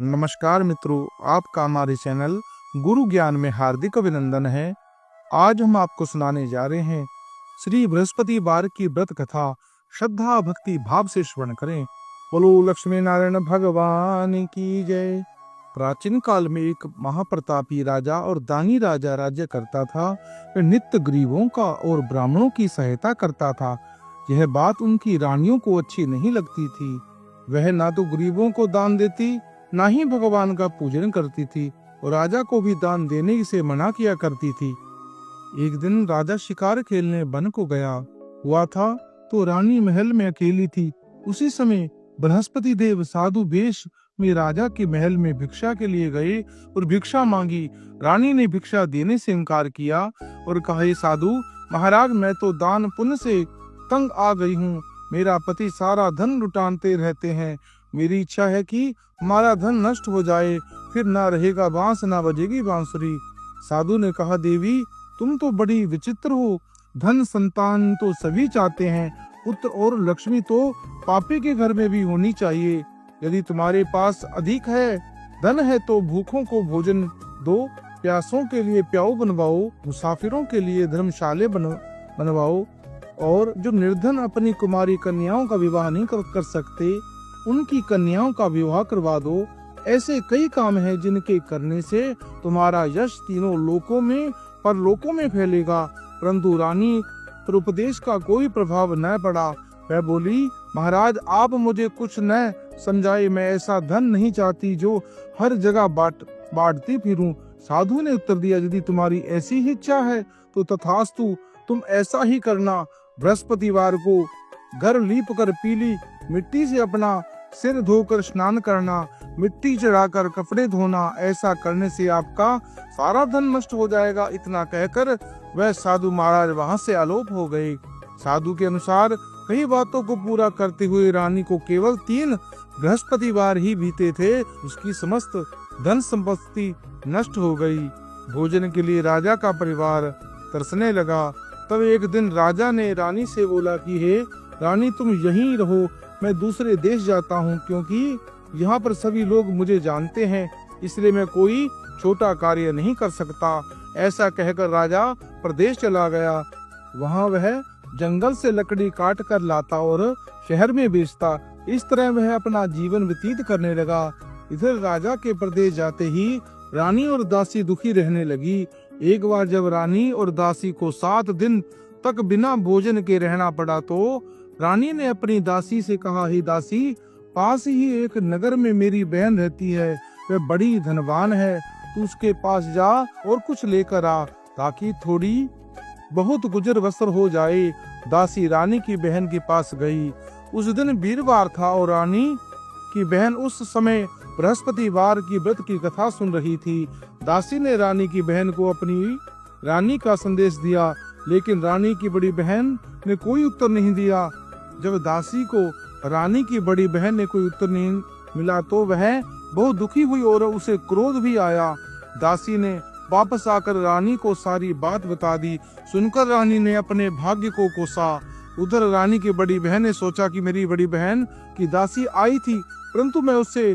नमस्कार मित्रों, आपका हमारे चैनल गुरु ज्ञान में हार्दिक अभिनंदन है। आज हम आपको सुनाने जा रहे हैं श्री बृहस्पतिवार की व्रत कथा। श्रद्धा भक्ति भाव से श्रवण करें। बोलो लक्ष्मी नारायण भगवान की जय। प्राचीन काल में एक महाप्रतापी राजा और दानी राजा राज्य करता था। वह नित्य गरीबों का और ब्राह्मणों की सहायता करता था। यह बात उनकी रानियों को अच्छी नहीं लगती थी। वह ना तो गरीबों को दान देती, ना ही भगवान का पूजन करती थी और राजा को भी दान देने से मना किया करती थी। एक दिन राजा शिकार खेलने वन को गया हुआ था तो रानी महल में अकेली थी। उसी समय बृहस्पति देव साधु वेश में राजा के महल में भिक्षा के लिए गए और भिक्षा मांगी। रानी ने भिक्षा देने से इनकार किया और कहा, हे साधु महाराज, मैं तो दान पुण्य से तंग आ गई हूँ। मेरा पति सारा धन लुटाते रहते हैं। मेरी इच्छा है कि हमारा धन नष्ट हो जाए, फिर ना रहेगा बांस ना बजेगी बांसुरी। साधु ने कहा, देवी तुम तो बड़ी विचित्र हो। धन संतान तो सभी चाहते हैं, पुत्र और लक्ष्मी तो पापी के घर में भी होनी चाहिए। यदि तुम्हारे पास अधिक है धन है तो भूखों को भोजन दो, प्यासों के लिए प्याऊ बनवाओ, मुसाफिरों के लिए धर्मशाले बनवाओ, और जो निर्धन अपनी कुमारी कन्याओं का विवाह नहीं कर सकते उनकी कन्याओं का विवाह करवा दो। ऐसे कई काम हैं जिनके करने से तुम्हारा यश तीनों लोकों में परलोकों में फैलेगा। परंतु रानी पर उपदेश का कोई प्रभाव न पड़ा। वह बोली, महाराज आप मुझे कुछ न समझाए, मैं ऐसा धन नहीं चाहती जो हर जगह बांटती फिरूं। साधु ने उत्तर दिया, यदि तुम्हारी ऐसी ही इच्छा है तो तथास्तु, तुम ऐसा ही करना। बृहस्पतिवार को घर लीप कर पीली मिट्टी से अपना सिर धोकर स्नान करना, मिट्टी चढ़ाकर कपड़े धोना। ऐसा करने से आपका सारा धन नष्ट हो जाएगा। इतना कहकर वह साधु महाराज वहां से आलोप हो गए। साधु के अनुसार कई बातों को पूरा करते हुए रानी को केवल 3 बृहस्पतिवार ही बीते थे। उसकी समस्त धन संपत्ति नष्ट हो गई। भोजन के लिए राजा का परिवार तरसने लगा। तब एक दिन राजा ने रानी से बोला कि हे रानी, तुम यहीं रहो, मैं दूसरे देश जाता हूँ, क्योंकि यहाँ पर सभी लोग मुझे जानते हैं, इसलिए मैं कोई छोटा कार्य नहीं कर सकता। ऐसा कहकर राजा प्रदेश चला गया। वहाँ वह जंगल से लकड़ी काट कर लाता और शहर में बेचता। इस तरह वह अपना जीवन व्यतीत करने लगा। इधर राजा के प्रदेश जाते ही रानी और दासी दुखी रहने लगी। एक बार जब रानी और दासी को 7 दिन तक बिना भोजन के रहना पड़ा तो रानी ने अपनी दासी से कहा, हे दासी, पास ही एक नगर में मेरी बहन रहती है, वह बड़ी धनवान है, तू उसके पास जा और कुछ लेकर आ, ताकि थोड़ी बहुत गुजर बसर हो जाए। दासी रानी की बहन के पास गई। उस दिन वीरवार था और रानी की बहन उस समय बृहस्पतिवार की व्रत की कथा सुन रही थी। दासी ने रानी की बहन को अपनी रानी का संदेश दिया, लेकिन रानी की बड़ी बहन ने कोई उत्तर नहीं दिया। जब दासी को रानी की बड़ी बहन ने कोई उत्तर नहीं मिला तो वह बहुत दुखी हुई और उसे क्रोध भी आया। दासी ने वापस आकर रानी को सारी बात बता दी। सुनकर रानी ने अपने भाग्य को कोसा। उधर रानी की बड़ी बहन ने सोचा कि मेरी बड़ी बहन की दासी आई थी, परंतु मैं उससे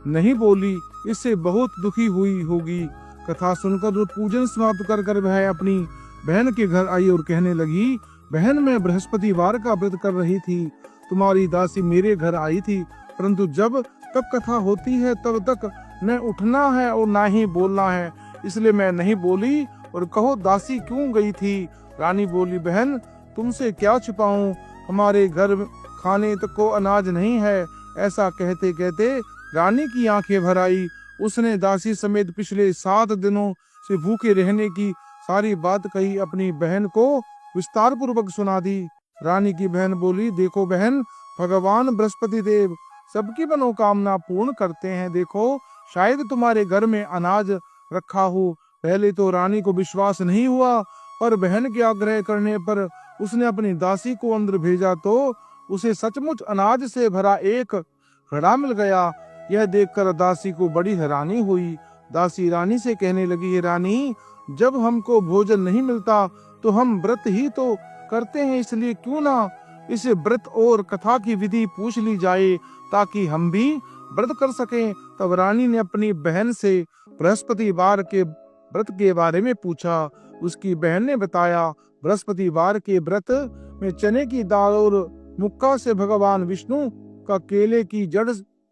नहीं बोली, इससे बहुत दुखी हुई होगी। कथा सुनकर पूजन समाप्त कर वह अपनी बहन के घर आई और कहने लगी, बहन, मैं बृहस्पतिवार का व्रत कर रही थी, तुम्हारी दासी मेरे घर आई थी, परंतु जब तक कथा होती है तब तक न उठना है और न ही बोलना है, इसलिए मैं नहीं बोली। और कहो दासी क्यों गई थी? रानी बोली, बहन तुमसे क्या छुपाऊं, हमारे घर खाने तक को अनाज नहीं है। ऐसा कहते कहते रानी की आंखें भर आई। उसने दासी समेत पिछले 7 दिनों से भूखे रहने की सारी बात कही, अपनी बहन को विस्तार पूर्वक सुना दी। रानी की बहन बोली, देखो बहन, भगवान बृहस्पति देव सबकी मनोकामना पूर्ण करते हैं। देखो शायद तुम्हारे घर में अनाज रखा हो। पहले तो रानी को विश्वास नहीं हुआ, पर बहन के आग्रह करने पर उसने अपनी दासी को अंदर भेजा तो उसे सचमुच अनाज से भरा एक घड़ा मिल गया। यह देखकर दासी को बड़ी हैरानी हुई। दासी रानी से कहने लगी, हे रानी, जब हमको भोजन नहीं मिलता तो हम व्रत ही तो करते हैं, इसलिए क्यों ना इस व्रत और कथा की विधि पूछ ली जाए, ताकि हम भी व्रत कर सकें। तब रानी ने अपनी बहन से बृहस्पतिवार के व्रत के बारे में पूछा। उसकी बहन ने बताया, बृहस्पतिवार के व्रत में चने की दाल और मुक्का से भगवान विष्णु का केले की जड़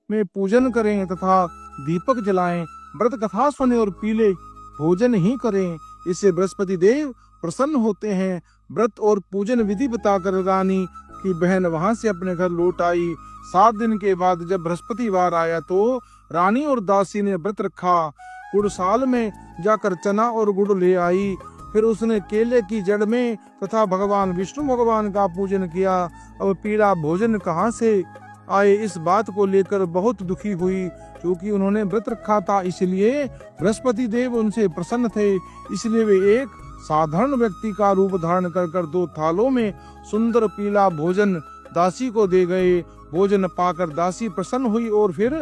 में पूजन करें तथा दीपक जलाएं। व्रत कथा सुने और पीले भोजन ही करें, इससे बृहस्पति देव प्रसन्न होते हैं। व्रत और पूजन विधि बताकर रानी की बहन वहां से अपने घर लौट आई। 7 दिन के बाद जब बृहस्पतिवार आया तो रानी और दासी ने व्रत रखा। गुड़साल में जाकर चना और गुड़ ले आई। फिर उसने केले की जड़ में तथा भगवान विष्णु भगवान का पूजन किया। अब पीला भोजन कहाँ से आए, इस बात को लेकर बहुत दुखी हुई। क्योंकि उन्होंने व्रत रखा था, इसलिए बृहस्पति देव उनसे प्रसन्न थे। इसलिए वे एक साधारण व्यक्ति का रूप धारण कर 2 थालों में सुंदर पीला भोजन दासी को दे गए। भोजन पाकर दासी प्रसन्न हुई और फिर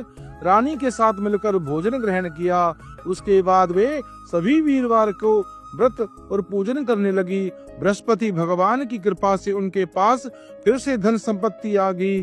रानी के साथ मिलकर भोजन ग्रहण किया। उसके बाद वे सभी वीरवार को व्रत और पूजन करने लगी। बृहस्पति भगवान की कृपा से उनके पास फिर से धन संपत्ति आ गई,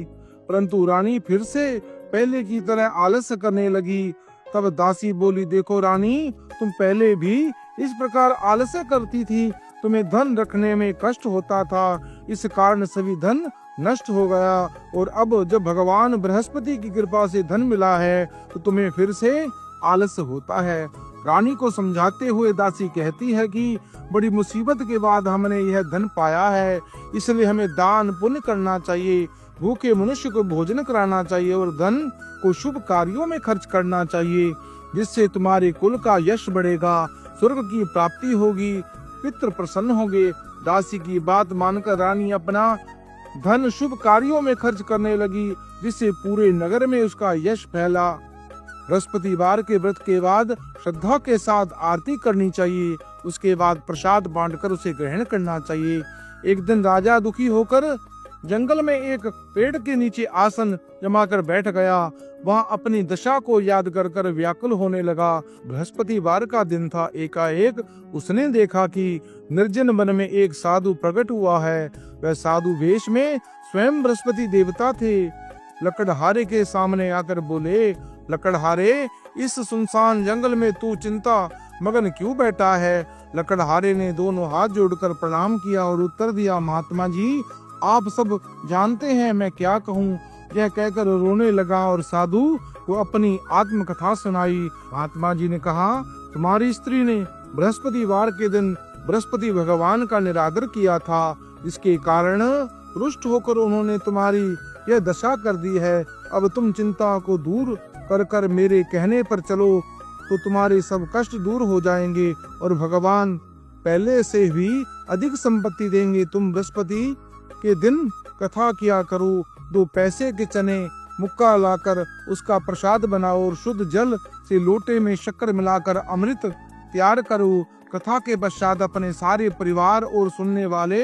परंतु रानी फिर से पहले की तरह आलस्य करने लगी। तब दासी बोली, देखो रानी, तुम पहले भी इस प्रकार आलस्य करती थी। तुम्हें धन रखने में कष्ट होता था, इस कारण सभी धन नष्ट हो गया। और अब जब भगवान बृहस्पति की कृपा से धन मिला है तो तुम्हें फिर से आलस्य होता है। रानी को समझाते हुए दासी कहती है कि बड़ी मुसीबत के बाद हमने यह धन पाया है, इसलिए हमें दान पुण्य करना चाहिए, भूखे मनुष्य को भोजन कराना चाहिए और धन को शुभ कार्यों में खर्च करना चाहिए, जिससे तुम्हारे कुल का यश बढ़ेगा, स्वर्ग की प्राप्ति होगी, पितृ प्रसन्न होंगे। दासी की बात मानकर रानी अपना धन शुभ कार्यों में खर्च करने लगी, जिससे पूरे नगर में उसका यश फैला। बृहस्पतिवार के व्रत के बाद श्रद्धा के साथ आरती करनी चाहिए। उसके बाद प्रसाद बांटकर उसे ग्रहण करना चाहिए। एक दिन राजा दुखी होकर जंगल में एक पेड़ के नीचे आसन जमाकर बैठ गया। वहां अपनी दशा को याद कर व्याकुल होने लगा। बृहस्पतिवार का दिन था। एकाएक उसने देखा कि निर्जन वन में एक साधु प्रकट हुआ है। वह साधु वेश में स्वयं बृहस्पति देवता थे। लकड़हारे के सामने आकर बोले, लकड़हारे, इस सुनसान जंगल में तू चिंता मगन क्यों बैठा है? लकड़हारे ने दोनों हाथ जोड़कर प्रणाम किया और उत्तर दिया, महात्मा जी, आप सब जानते हैं मैं क्या कहूँ। यह कहकर रोने लगा और साधु को अपनी आत्मकथा सुनाई। महात्मा जी ने कहा, तुम्हारी स्त्री ने बृहस्पतिवार के दिन बृहस्पति भगवान का निरादर किया था, जिसके कारण रुष्ट होकर उन्होंने तुम्हारी यह दशा कर दी है। अब तुम चिंता को दूर कर मेरे कहने पर चलो तो तुम्हारे सब कष्ट दूर हो जाएंगे और भगवान पहले से भी अधिक संपत्ति देंगे। तुम बृहस्पति के दिन कथा किया करो। 2 पैसे के चने मुक्का लाकर उसका प्रसाद बनाओ और शुद्ध जल से लोटे में शक्कर मिलाकर अमृत तैयार करो। कथा के पश्चात अपने सारे परिवार और सुनने वाले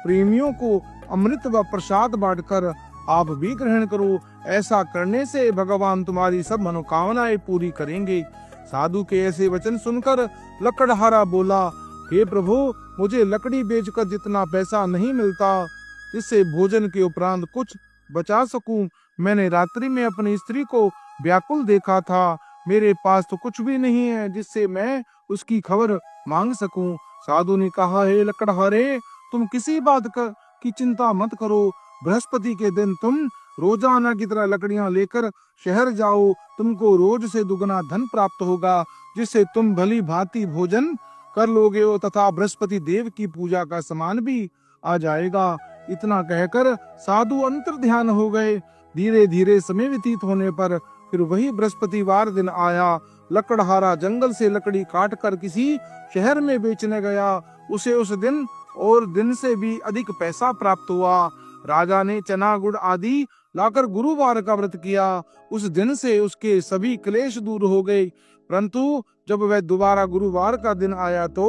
प्रेमियों को अमृत व प्रसाद बांटकर आप भी ग्रहण करो। ऐसा करने से भगवान तुम्हारी सब मनोकामनाएं पूरी करेंगे। साधु के ऐसे वचन सुनकर लकड़हारा बोला, हे प्रभु, मुझे लकड़ी बेचकर जितना पैसा नहीं मिलता, इससे भोजन के उपरांत कुछ बचा सकूं। मैंने रात्रि में अपनी स्त्री को व्याकुल देखा था। मेरे पास तो कुछ भी नहीं है जिससे मैं उसकी खबर मांग सकूं। साधु ने कहा, हे लकड़हारे, तुम किसी बात की चिंता मत करो। बृहस्पति के दिन तुम रोजाना की तरह लकड़ियां लेकर शहर जाओ। तुमको रोज से दुगना धन प्राप्त होगा, जिससे तुम भली भांति भोजन कर लोगे तथा बृहस्पति देव की पूजा का सामान भी आ जाएगा। इतना कहकर साधु अंतर ध्यान हो गए। धीरे धीरे समय व्यतीत होने पर फिर वही बृहस्पतिवार दिन आया। लकड़हारा जंगल से लकड़ी काट कर किसी शहर में बेचने गया। उसे उस दिन और दिन से भी अधिक पैसा प्राप्त हुआ। राजा ने चना गुड़ आदि लाकर गुरुवार का व्रत किया। उस दिन से उसके सभी क्लेश दूर हो गए। परंतु जब वह दोबारा गुरुवार का दिन आया तो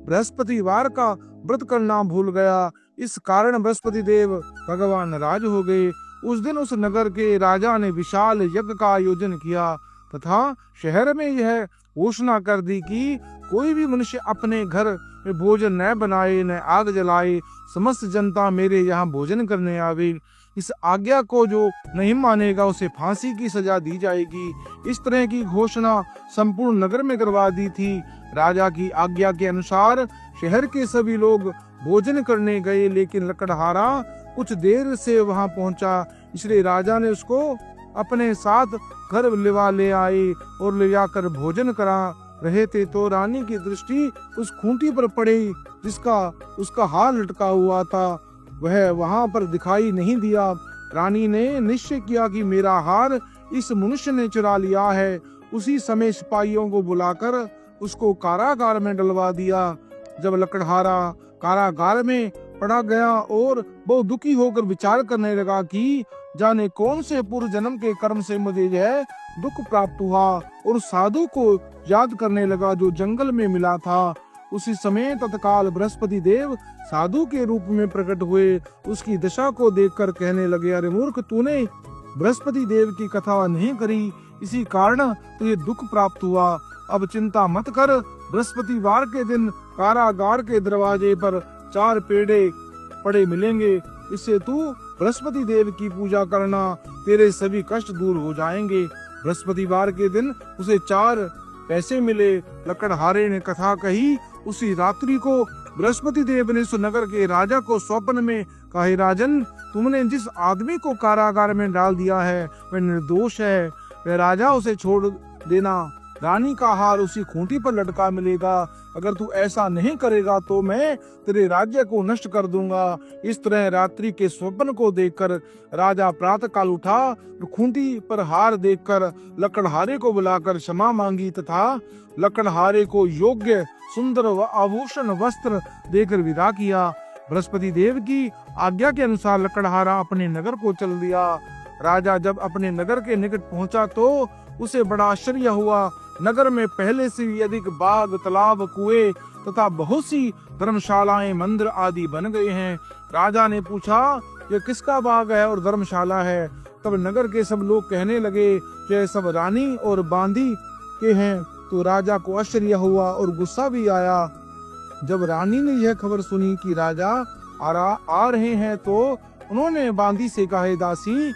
बृहस्पतिवार का व्रत करना भूल गया। इस कारण बृहस्पति देव भगवान नाराज हो गए। उस दिन उस नगर के राजा ने विशाल यज्ञ का आयोजन किया तथा शहर में यह घोषणा कर दी कि कोई भी मनुष्य अपने घर में भोजन न बनाए न आग जलाए। समस्त जनता मेरे यहाँ भोजन करने आवे। इस आज्ञा को जो नहीं मानेगा उसे फांसी की सजा दी जाएगी। इस तरह की घोषणा संपूर्ण नगर में करवा दी थी। राजा की आज्ञा के अनुसार शहर के सभी लोग भोजन करने गए, लेकिन लकड़हारा कुछ देर से वहां पहुंचा, इसलिए राजा ने उसको अपने साथ घर ले आए और ले जाकर भोजन करा रहे थे तो रानी की दृष्टि उस खूंटी पर पड़ी जिसका उसका हार लटका हुआ था। वह वहां पर दिखाई नहीं दिया। रानी ने निश्चय किया कि मेरा हार इस मनुष्य ने चुरा लिया है। उसी समय सिपाहियों को बुलाकर उसको कारागार में डलवा दिया। जब लकड़हारा कारागार में पड़ा गया और बहुत दुखी होकर विचार करने लगा कि जाने कौन से पूर्व जन्म के कर्म से मुझे यह दुख प्राप्त हुआ, और साधु को याद करने लगा जो जंगल में मिला था। उसी समय तत्काल बृहस्पति देव साधु के रूप में प्रकट हुए। उसकी दशा को देखकर कहने लगे, अरे मूर्ख, तूने बृहस्पति देव की कथा नहीं करी, इसी कारण तुझे दुख प्राप्त हुआ। अब चिंता मत कर, बृहस्पतिवार के दिन कारागार के दरवाजे पर 4 पेड़े पड़े मिलेंगे। इससे तू बृहस्पति देव की पूजा करना, तेरे सभी कष्ट दूर हो जाएंगे। बृहस्पतिवार के दिन उसे 4 पैसे मिले। लकड़हारे ने कथा कही। उसी रात्रि को बृहस्पति देव ने सुनगर के राजा को स्वप्न में कहा, राजन, तुमने जिस आदमी को कारागार में डाल दिया है वह निर्दोष है, वह राजा उसे छोड़ देना। रानी का हार उसी खूंटी पर लटका मिलेगा। अगर तू ऐसा नहीं करेगा तो मैं तेरे राज्य को नष्ट कर दूंगा। इस तरह रात्रि के स्वप्न को देखकर राजा प्रातः काल उठा, खूंटी पर हार देखकर लकड़हारे को बुलाकर क्षमा मांगी तथा लकड़हारे को योग्य सुंदर व आभूषण वस्त्र देकर विदा किया। बृहस्पति देव की आज्ञा के अनुसार लकड़हारा अपने नगर को चल दिया। राजा जब अपने नगर के निकट पहुंचा तो उसे बड़ा आश्चर्य हुआ। नगर में पहले से भी अधिक बाग, तालाब, कुएं तथा बहुत सी धर्मशालाएं, मंदिर आदि बन गए हैं। राजा ने पूछा, यह किसका बाग है और धर्मशाला है? तब नगर के सब लोग कहने लगे, यह सब रानी और बांदी के हैं। तो राजा को आश्चर्य हुआ और गुस्सा भी आया। जब रानी ने यह खबर सुनी कि राजा आ रहे हैं तो उन्होंने बांदी से कहा, दासी,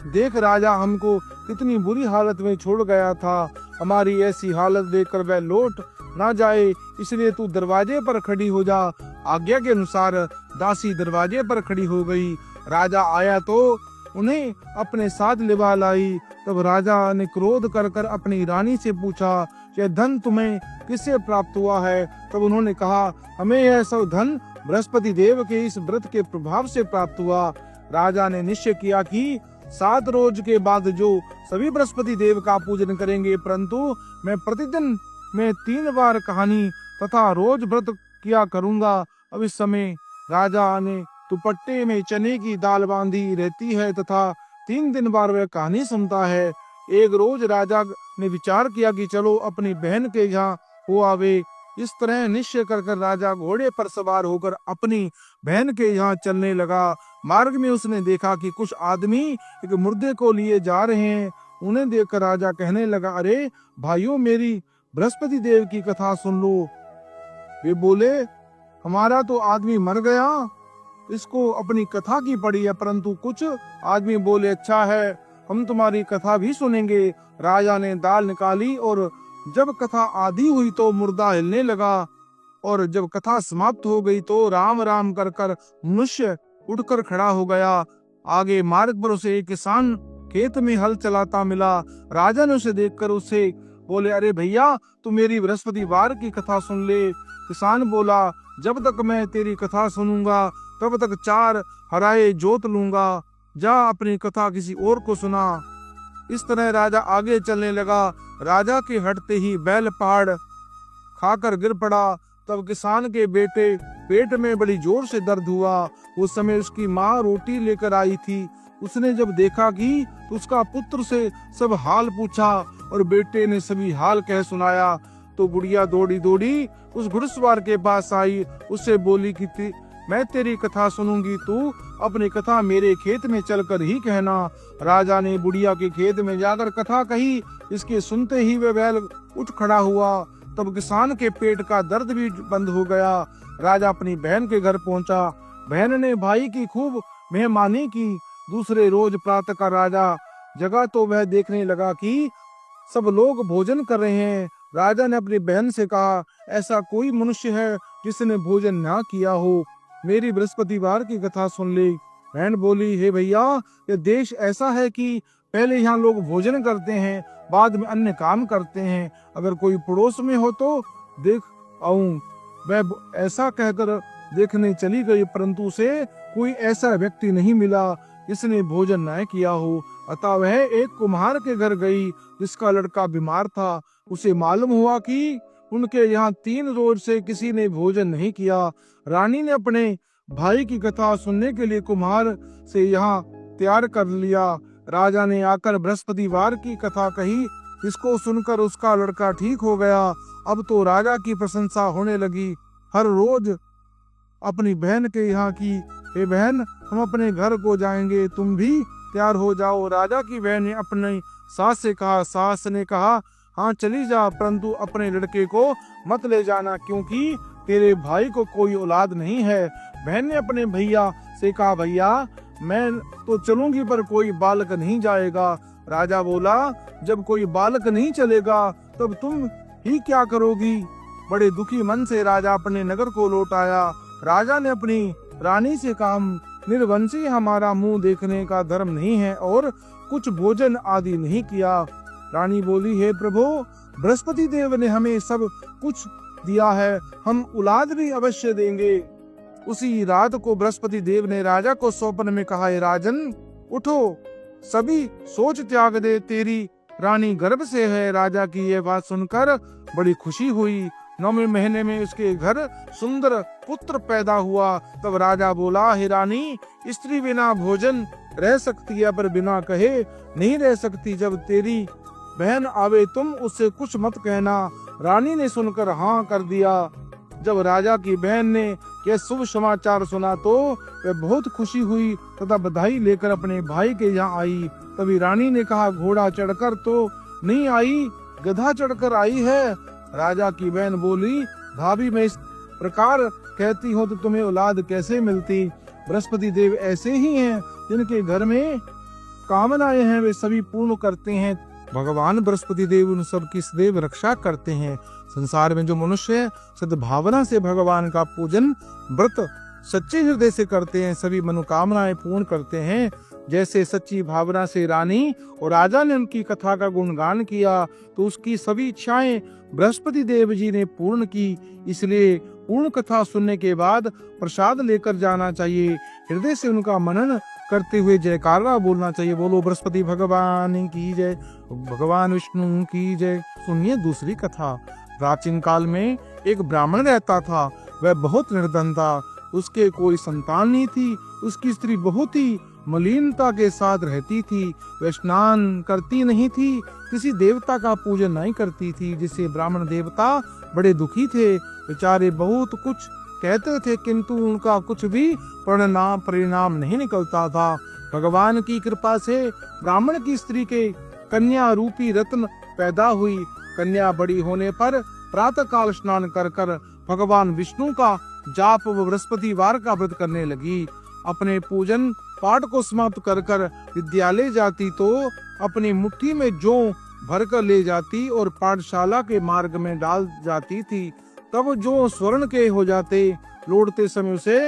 देख, राजा हमको कितनी बुरी हालत में छोड़ गया था। हमारी ऐसी हालत देखकर वह लौट ना जाए, इसलिए तू दरवाजे पर खड़ी हो जा। आज्ञा के अनुसार दासी दरवाजे पर खड़ी हो गई। राजा आया तो उन्हें अपने साथ लिवा लाई। तब राजा ने क्रोध कर अपनी रानी से पूछा, यह धन तुम्हें किससे प्राप्त हुआ है? तब उन्होंने कहा, हमें यह सब धन बृहस्पति देव के इस व्रत के प्रभाव से प्राप्त हुआ। राजा ने निश्चय किया कि 7 रोज के बाद जो सभी बृहस्पति देव का पूजन करेंगे, परंतु मैं प्रतिदिन में 3 बार कहानी तथा रोज व्रत किया करूंगा। अब इस समय राजा ने दुपट्टे में चने की दाल बांधी रहती है तथा 3 दिन बार वह कहानी सुनता है। एक रोज राजा ने विचार किया कि चलो अपनी बहन के यहाँ हो आवे। इस तरह निश्चय कर राजा घोड़े पर सवार होकर अपनी बहन के यहाँ चलने लगा। मार्ग में उसने देखा कि कुछ आदमी एक मुर्दे को लिए जा रहे हैं। उन्हें देखकर राजा कहने लगा, अरे भाइयों, मेरी बृहस्पति देव की कथा सुन लो। वे बोले, हमारा तो आदमी मर गया, इसको अपनी कथा की पड़ी है। परंतु कुछ आदमी बोले, अच्छा है, हम तुम्हारी कथा भी सुनेंगे। राजा ने दाल निकाली और जब कथा आधी हुई तो मुर्दा हिलने लगा, और जब कथा समाप्त हो गई तो राम राम कर मनुष्य उठकर खड़ा हो गया। आगे मार्ग पर उसे एक किसान खेत में हल चलाता मिला। राजा ने उसे देखकर उसे बोले, अरे भैया, तू मेरी बृहस्पतिवार की कथा सुन ले। किसान बोला, जब तक मैं तेरी कथा सुनूंगा तब तक 4 हराए जोत लूंगा। जा अपनी कथा किसी और को सुना। इस तरह राजा आगे चलने लगा। राजा के हटते ही बैल पहाड़ खाकर गिर पड़ा। तब किसान के बेटे पेट में बड़ी जोर से दर्द हुआ। उस समय उसकी माँ रोटी लेकर आई थी। उसने जब देखा कि उसका पुत्र से सब हाल पूछा और बेटे ने सभी हाल कह सुनाया, तो बुढ़िया दौड़ी दौड़ी उस घुड़सवार के पास आई। उससे बोली कि मैं तेरी कथा सुनूंगी, तू अपनी कथा मेरे खेत में चलकर ही कहना। राजा ने बुढ़िया के खेत में जाकर कथा कही। इसके सुनते ही वह बैल उठ खड़ा हुआ। तब किसान के पेट का दर्द भी बंद हो गया। राजा अपनी बहन के घर पहुंचा। बहन ने भाई की खूब मेहमानी की। दूसरे रोज प्रातः का राजा जगा तो वह देखने लगा कि सब लोग भोजन कर रहे हैं। राजा ने अपनी बहन से कहा, ऐसा कोई मनुष्य है जिसने भोजन ना किया हो? मेरी बृहस्पतिवार की कथा सुन ले। बहन बोली, हे भैया, ये देश ऐसा है कि पहले यहाँ लोग भोजन करते हैं, बाद में अन्य काम करते हैं। अगर कोई पड़ोस में हो तो देख आऊं। वह ऐसा कहकर देखने चली गई, परंतु उसे कोई ऐसा व्यक्ति नहीं मिला जिसने भोजन न किया हो। अतः वह एक कुम्हार के घर गई जिसका लड़का बीमार था। उसे मालूम हुआ कि उनके यहाँ 3 रोज से किसी ने भोजन नहीं किया। रानी ने अपने भाई की कथा सुनने के लिए कुम्हार से यहाँ तैयार कर लिया। राजा ने आकर बृहस्पतिवार की कथा कही, जिसको सुनकर उसका लड़का ठीक हो गया। अब तो राजा की प्रशंसा होने लगी। हर रोज अपनी बहन के यहाँ की, हे बहन, हम अपने घर को जाएंगे, तुम भी तैयार हो जाओ। राजा की बहन ने अपनी सास से कहा। सास ने कहा, हाँ चली जा, परंतु अपने लड़के को मत ले जाना, क्योंकि तेरे भाई को कोई औलाद नहीं है। बहन ने अपने भैया से कहा, भैया मैं तो चलूंगी पर कोई बालक नहीं जाएगा। राजा बोला, जब कोई बालक नहीं चलेगा तब तुम ही क्या करोगी? बड़े दुखी मन से राजा अपने नगर को लौट आया। राजा ने अपनी रानी से कहा, निर्वंशी हमारा मुंह देखने का धर्म नहीं है और कुछ भोजन आदि नहीं किया। रानी बोली, हे प्रभु, बृहस्पति देव ने हमें सब कुछ दिया है, हम औलाद भी अवश्य देंगे। उसी रात को बृहस्पति देव ने राजा को स्वप्न में कहा, राजन उठो, सभी सोच त्याग दे, तेरी रानी गर्भ से है। राजा की यह बात सुनकर बड़ी खुशी हुई। 9वें महीने में उसके घर सुंदर पुत्र पैदा हुआ। तब राजा बोला, हे रानी, स्त्री बिना भोजन रह सकती है पर बिना कहे नहीं रह सकती। जब तेरी बहन आवे तुम उससे कुछ मत कहना। रानी ने सुनकर हाँ कर दिया। जब राजा की बहन ने यह शुभ समाचार सुना तो वह बहुत खुशी हुई तथा बधाई लेकर अपने भाई के यहाँ आई। तभी रानी ने कहा, घोड़ा चढ़कर तो नहीं आई, गधा चढ़कर आई है। राजा की बहन बोली, भाभी, मैं इस प्रकार कहती हूँ तो तुम्हें औलाद कैसे मिलती? बृहस्पति देव ऐसे ही हैं, जिनके घर में कामनाएं हैं वे सभी पूर्ण करते हैं। भगवान बृहस्पति देव उन सब की सदैव रक्षा करते हैं। संसार में जो मनुष्य सद्भावना से भगवान का पूजन व्रत सच्चे हृदय से करते हैं, सभी मनोकामनाएं पूर्ण करते हैं। जैसे सच्ची भावना से रानी और राजा ने उनकी कथा का गुणगान किया तो उसकी सभी इच्छाएं बृहस्पति देव जी ने पूर्ण की। इसलिए पूर्ण कथा सुनने के बाद प्रसाद लेकर जाना चाहिए। हृदय से उनका मनन करते हुए जयकारा बोलना चाहिए। बोलो बृहस्पति भगवान की जय, भगवान विष्णु की जय। सुनिए दूसरी कथा। प्राचीन काल में एक ब्राह्मण रहता था। वह बहुत निर्धन था, उसके कोई संतान नहीं थी। उसकी स्त्री बहुत ही मलिनता के साथ रहती थी। वह स्नान करती नहीं थी, किसी देवता का पूजन नहीं करती थी, जिससे ब्राह्मण देवता बड़े दुखी थे। बेचारे बहुत कुछ कहते थे किंतु उनका कुछ भी परिणाम नहीं निकलता था। भगवान की कृपा से ब्राह्मण की स्त्री के कन्या रूपी रत्न पैदा हुई। कन्या बड़ी होने पर प्रातः काल स्नान कर कर भगवान विष्णु का जाप व बृहस्पतिवार का व्रत करने लगी। अपने पूजन पाठ को समाप्त कर कर विद्यालय जाती तो अपनी मुट्ठी में जौ भरकर ले जाती और पाठशाला के मार्ग में डाल जाती थी। तब जो स्वर्ण के हो जाते, लौटते समय उसे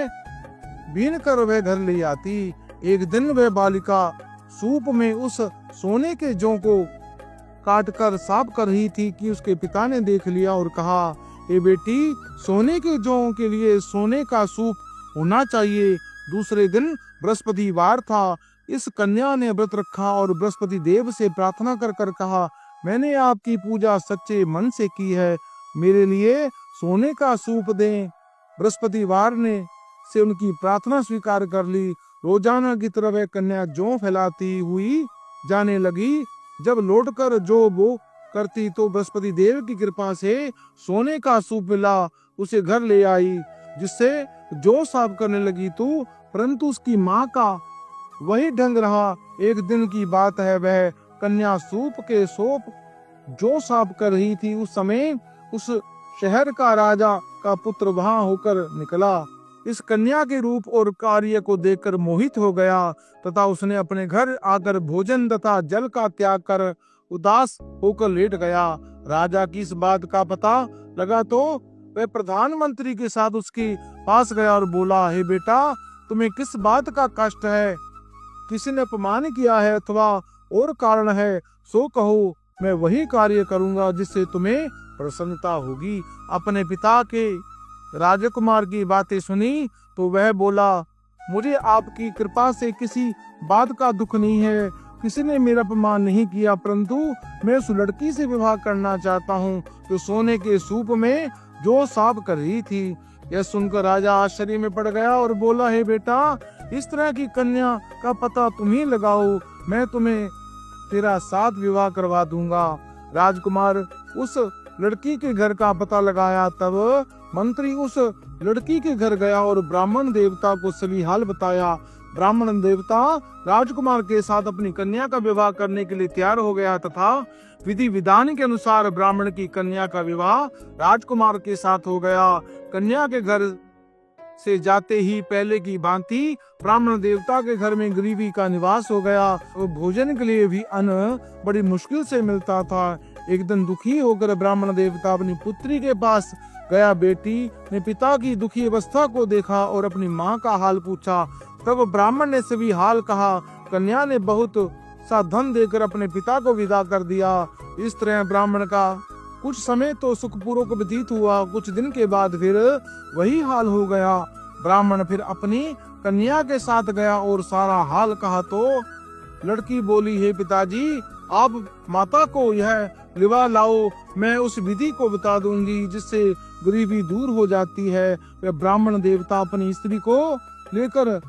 बीन कर वह घर ले आती। एक दिन वह बालिका सूप में उस सोने के जौ को काट कर साफ कर रही थी कि उसके पिता ने देख लिया और कहा, ए बेटी, सोने के जौ के लिए सोने का सूप होना चाहिए। दूसरे दिन बृहस्पतिवार था। इस कन्या ने व्रत रखा और बृहस्पति देव से प्रार्थना कर कर कहा, मैंने आपकी पूजा सच्चे मन से की है, मेरे लिए सोने का सूप दें। बृहस्पतिवार ने से उनकी प्रार्थना स्वीकार कर ली। रोजाना की तरह वह कन्या जौ फैलाती हुई जाने लगी। जब लौटकर जो वो करती तो बृहस्पति देव की कृपा से सोने का सूप मिला। उसे घर ले आई, जिससे जौ साफ करने लगी तो परंतु उसकी माँ का वही ढंग रहा। एक दिन की बात है, वह कन्या सूप के सोप जौ साफ कर रही थी। उस समय उस शहर का राजा का पुत्र वहां होकर निकला। इस कन्या के रूप और कार्य को देखकर मोहित हो गया तथा उसने अपने घर आकर भोजन तथा जल का त्याग कर उदास होकर लेट गया। राजा की इस बात का पता लगा तो वह प्रधानमंत्री के साथ उसके पास गया और बोला, हे बेटा, तुम्हें किस बात का कष्ट है? किसी ने अपमान किया है अथवा और कारण है? सो कहो, मैं वही कार्य करूंगा जिससे तुम्हें प्रसन्नता होगी। अपने पिता के राजकुमार की बातें सुनी तो वह बोला, मुझे आपकी कृपा से किसी बात का दुख नहीं है। किसी ने मेरा अपमान नहीं किया, परंतु मैं उस लड़की से विवाह करना चाहता हूँ जो सोने के सूप में जो साफ कर रही थी। यह सुनकर राजा आश्चर्य में पड़ गया और बोला, हे बेटा, इस तरह की कन्या का पता तुम ही लगाओ, मैं तुम्हें तेरा साथ विवाह करवा दूंगा। राजकुमार उस लड़की के घर का पता लगाया। तब मंत्री उस लड़की के घर गया और ब्राह्मण देवता को सभी हाल बताया। ब्राह्मण देवता राजकुमार के साथ अपनी कन्या का विवाह करने के लिए तैयार हो गया तथा विधि विधान के अनुसार ब्राह्मण की कन्या का विवाह राजकुमार के साथ हो गया। कन्या के घर से जाते ही पहले की भांति ब्राह्मण देवता के घर में गरीबी का निवास हो गया। वो भोजन के लिए भी अन्न बड़ी मुश्किल से मिलता था। एक दिन दुखी होकर ब्राह्मण देवता अपनी पुत्री के पास गया। बेटी ने पिता की दुखी अवस्था को देखा और अपनी माँ का हाल पूछा। तब ब्राह्मण ने सभी हाल कहा। कन्या ने बहुत सा धन देकर अपने पिता को विदा कर दिया। इस तरह ब्राह्मण का कुछ समय तो सुखपूर्वक व्यतीत हुआ। कुछ दिन के बाद फिर वही हाल हो गया। ब्राह्मण फिर अपनी कन्या के साथ गया और सारा हाल कहा तो लड़की बोली, हे पिताजी, आप माता को यह लिवा लाओ, मैं उस विधि को बता दूंगी जिससे गरीबी दूर हो जाती है। वह ब्राह्मण देवता अपनी स्त्री को लेकर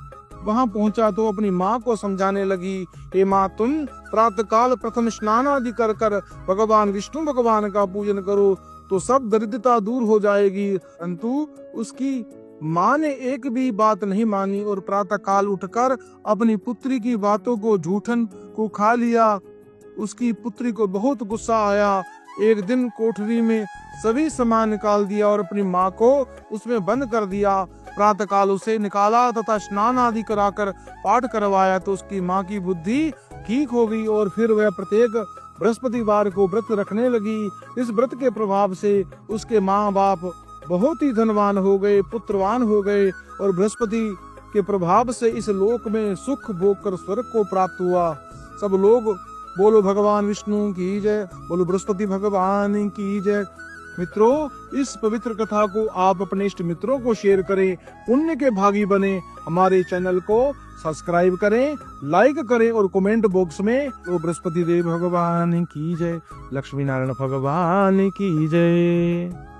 वहां पहुंचा तो अपनी माँ को समझाने लगी, हे माँ, तुम प्रातः काल प्रथम स्नान आदि कर कर भगवान विष्णु भगवान का पूजन करो तो सब दरिद्रता दूर हो जाएगी। परंतु उसकी माँ ने एक भी बात नहीं मानी और प्रातः काल उठकर अपनी पुत्री की बातों को झूठन को खा लिया। उसकी पुत्री को बहुत गुस्सा आया। एक दिन कोठरी में सभी सामान निकाल दिया और अपनी माँ को उसमें बंद कर दिया। प्रातः काल उसे निकाला तथा स्नान आदि कराकर पाठ करवाया तो उसकी माँ की बुद्धि ठीक हो गई और फिर वह प्रत्येक बृहस्पतिवार को व्रत रखने लगी। इस व्रत के प्रभाव से उसके माँ बाप बहुत ही धनवान हो गए, पुत्रवान हो गए और बृहस्पति के प्रभाव से इस लोक में सुख भोग कर स्वर्ग को प्राप्त हुआ। सब लोग बोलो भगवान विष्णु की जय, बोलो बृहस्पति भगवान की जय। मित्रों, इस पवित्र कथा को आप अपने इष्ट मित्रों को शेयर करें, पुण्य के भागी बने। हमारे चैनल को सब्सक्राइब करें, लाइक करें और कमेंट बॉक्स में तो बृहस्पति देव भगवान की जय, लक्ष्मी नारायण भगवान की जय।